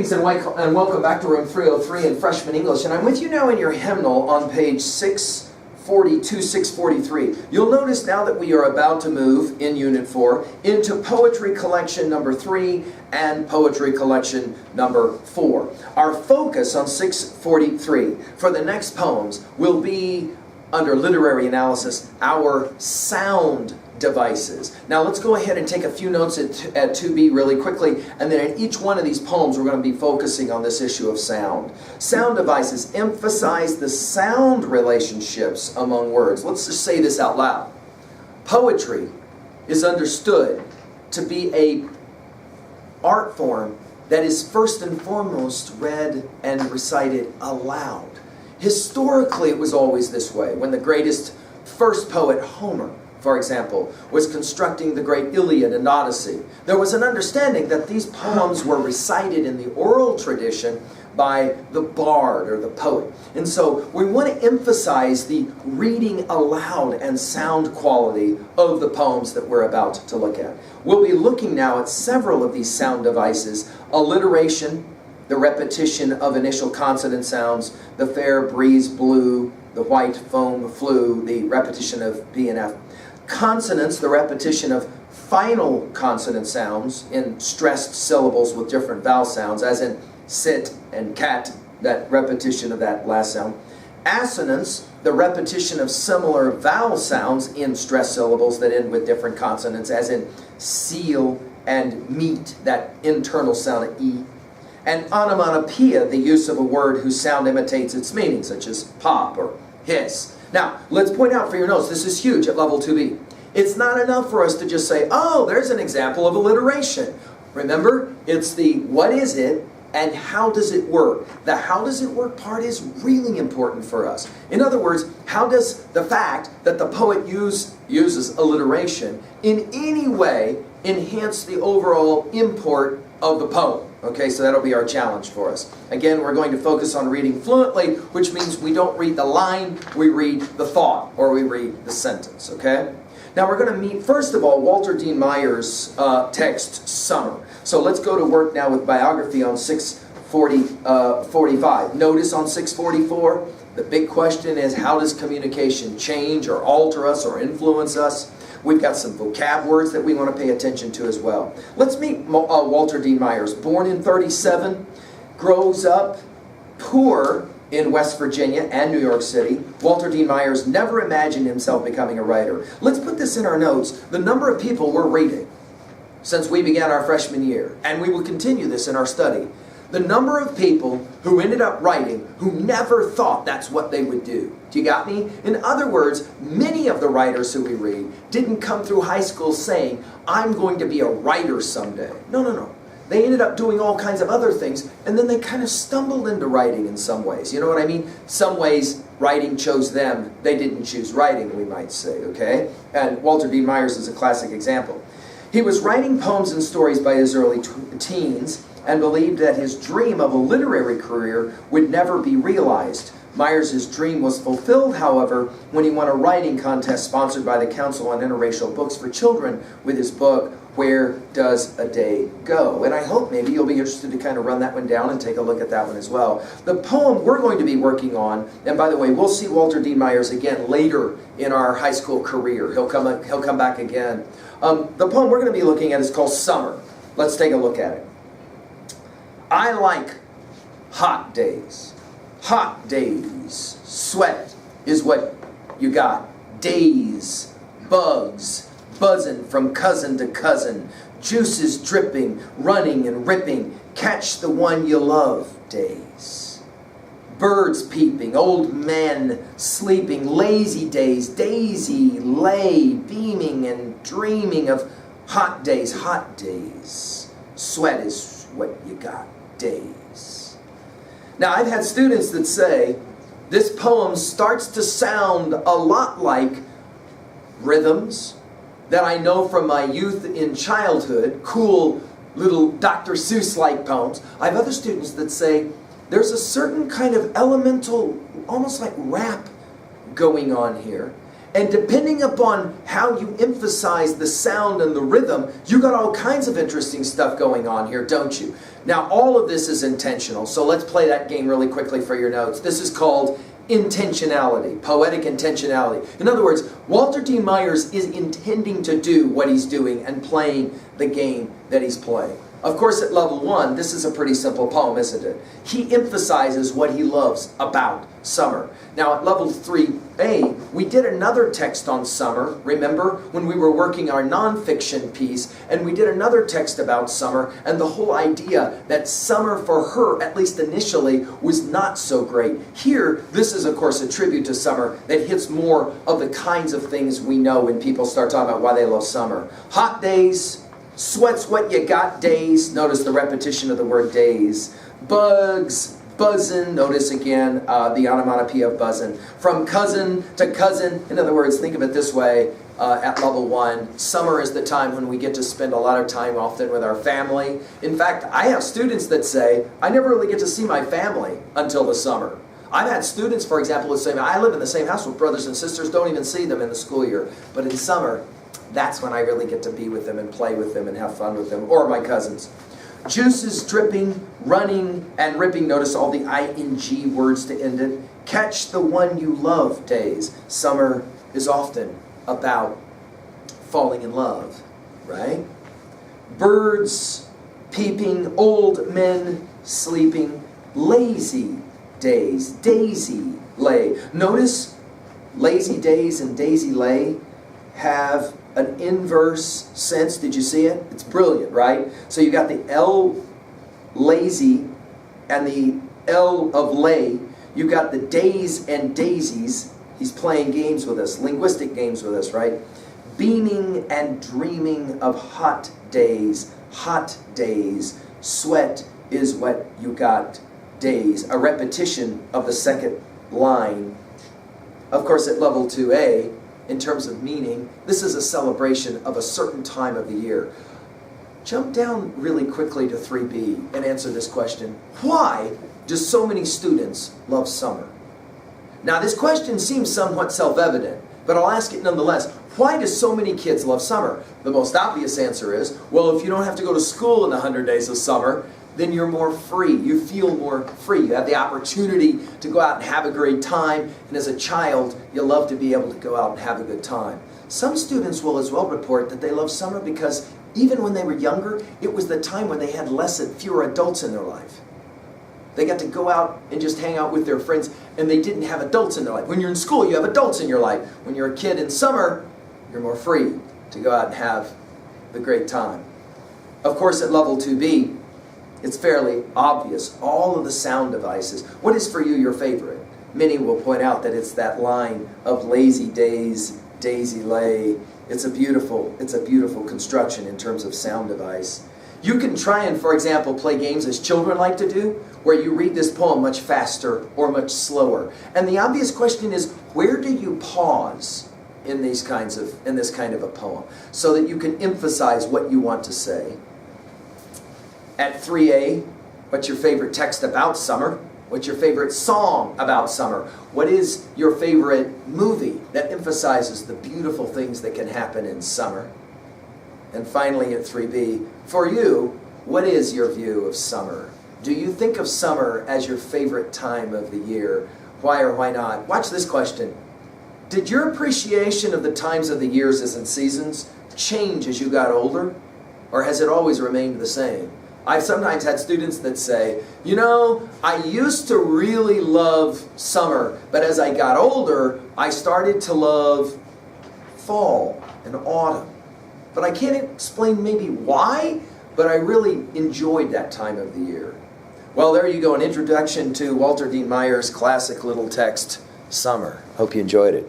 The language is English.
Greetings and welcome back to room 303 in Freshman English. And I'm with you now in your hymnal on page 642, 643. You'll notice now that we are about to move in Unit 4 into Poetry Collection number 3 and Poetry Collection number 4. Our focus on 643 for the next poems will be, under literary analysis, our sound devices. Now let's go ahead and take a few notes at 2B really quickly, and then in each one of these poems we're going to be focusing on this issue of sound. Sound devices emphasize the sound relationships among words. Let's just say this out loud. Poetry is understood to be an art form that is first and foremost read and recited aloud. Historically it was always this way. When the greatest first poet, Homer, for example, was constructing the great Iliad and Odyssey, there was an understanding that these poems were recited in the oral tradition by the bard or the poet. And so we want to emphasize the reading aloud and sound quality of the poems that we're about to look at. We'll be looking now at several of these sound devices: alliteration, the repetition of initial consonant sounds, the fair breeze blew, the white foam flew, the repetition of B and F. Consonants, the repetition of final consonant sounds in stressed syllables with different vowel sounds, as in sit and cat, that repetition of that last sound. Assonance, the repetition of similar vowel sounds in stressed syllables that end with different consonants, as in seal and meat, that internal sound of E. And onomatopoeia, the use of a word whose sound imitates its meaning, such as pop or hiss. Now, let's point out for your notes, this is huge at level 2B. It's not enough for us to just say, oh, there's an example of alliteration. Remember, it's the what is it and how does it work. The how does it work part is really important for us. In other words, how does the fact that the poet uses alliteration in any way enhance the overall import of the poem? Okay, so that'll be our challenge for us. Again, we're going to focus on reading fluently, which means we don't read the line, we read the thought, or we read the sentence, okay? Now we're going to meet, first of all, Walter Dean Myer's text, Summer. So let's go to work now with biography on 645. Notice on 644, the big question is, how does communication change or alter us or influence us? We've got some vocab words that we want to pay attention to as well. Let's meet Walter Dean Myers. Born in 1937, grows up poor in West Virginia and New York City. Walter Dean Myers never imagined himself becoming a writer. Let's put this in our notes. The number of people we're reading since we began our freshman year, and we will continue this in our study, the number of people who ended up writing who never thought that's what they would do. Do you got me? In other words, many of the writers who we read didn't come through high school saying, I'm going to be a writer someday. No. They ended up doing all kinds of other things, and then they kind of stumbled into writing in some ways. You know what I mean? Some ways, writing chose them. They didn't choose writing, we might say, okay? And Walter Dean Myers is a classic example. He was writing poems and stories by his early teens, and believed that his dream of a literary career would never be realized. Myers' dream was fulfilled, however, when he won a writing contest sponsored by the Council on Interracial Books for Children with his book, Where Does a Day Go? And I hope maybe you'll be interested to kind of run that one down and take a look at that one as well. The poem we're going to be working on, and by the way, we'll see Walter Dean Myers again later in our high school career. He'll come back again. The poem we're going to be looking at is called Summer. Let's take a look at it. I like hot days. Hot days. Sweat is what you got. Days. Bugs. Buzzing from cousin to cousin. Juices dripping, running and ripping. Catch the one you love. Days. Birds peeping. Old men sleeping. Lazy days. Daisy lay beaming and dreaming of hot days. Hot days. Sweat is what you got. Days. Now, I've had students that say this poem starts to sound a lot like rhythms that I know from my youth in childhood, cool little Dr. Seuss-like poems. I have other students that say there's a certain kind of elemental, almost like rap going on here. And depending upon how you emphasize the sound and the rhythm, you got all kinds of interesting stuff going on here, don't you? Now, all of this is intentional, so let's play that game really quickly for your notes. This is called intentionality, poetic intentionality. In other words, Walter Dean Myers is intending to do what he's doing and playing the game that he's playing. Of course, at level 1, this is a pretty simple poem, isn't it? He emphasizes what he loves about summer. Now, at level 3A, we did another text on summer. Remember when we were working our nonfiction piece, and we did another text about summer, and the whole idea that summer for her, at least initially, was not so great. Here, this is, of course, a tribute to summer that hits more of the kinds of things we know when people start talking about why they love summer. Hot days, sweat's what you got days. Notice the repetition of the word days. Bugs, buzzing. Notice again the onomatopoeia of buzzing. From cousin to cousin. In other words, think of it this way at level 1. Summer is the time when we get to spend a lot of time often with our family. In fact, I have students that say, I never really get to see my family until the summer. I've had students, for example, that say, I live in the same house with brothers and sisters, don't even see them in the school year. But in summer, that's when I really get to be with them and play with them and have fun with them, or my cousins. Juices dripping, running, and ripping. Notice all the ing words to end it. Catch the one you love days. Summer is often about falling in love, right? Birds peeping, old men sleeping, lazy days, daisy lay. Notice lazy days and daisy lay have an inverse sense. Did you see it? It's brilliant, right? So you got the L lazy and the L of lay. You got the days and daisies. He's playing games with us, linguistic games with us, right? Beaming and dreaming of hot days, sweat is what you got days. A repetition of the second line. Of course, at level 2A, in terms of meaning, this is a celebration of a certain time of the year. Jump down really quickly to 3B and answer this question. Why do so many students love summer? Now, this question seems somewhat self-evident, but I'll ask it nonetheless. Why do so many kids love summer? The most obvious answer is, well, if you don't have to go to school in the 100 days of summer, then you're more free. You feel more free. You have the opportunity to go out and have a great time. And as a child, you love to be able to go out and have a good time. Some students will as well report that they love summer because even when they were younger, it was the time when they had fewer adults in their life. They got to go out and just hang out with their friends, and they didn't have adults in their life. When you're in school, you have adults in your life. When you're a kid in summer, you're more free to go out and have the great time. Of course, at level 2B, it's fairly obvious. All of the sound devices. What is for you your favorite? Many will point out that it's that line of lazy days, daisy lay. It's a beautiful construction in terms of sound device. You can try and, for example, play games as children like to do, where you read this poem much faster or much slower. And the obvious question is, where do you pause in this kind of a poem so that you can emphasize what you want to say? At 3A, what's your favorite text about summer? What's your favorite song about summer? What is your favorite movie that emphasizes the beautiful things that can happen in summer? And finally at 3B, for you, what is your view of summer? Do you think of summer as your favorite time of the year? Why or why not? Watch this question. Did your appreciation of the times of the years and seasons change as you got older? Or has it always remained the same? I've sometimes had students that say, you know, I used to really love summer, but as I got older, I started to love fall and autumn. But I can't explain maybe why, but I really enjoyed that time of the year. Well, there you go, an introduction to Walter Dean Myers' classic little text, Summer. Hope you enjoyed it.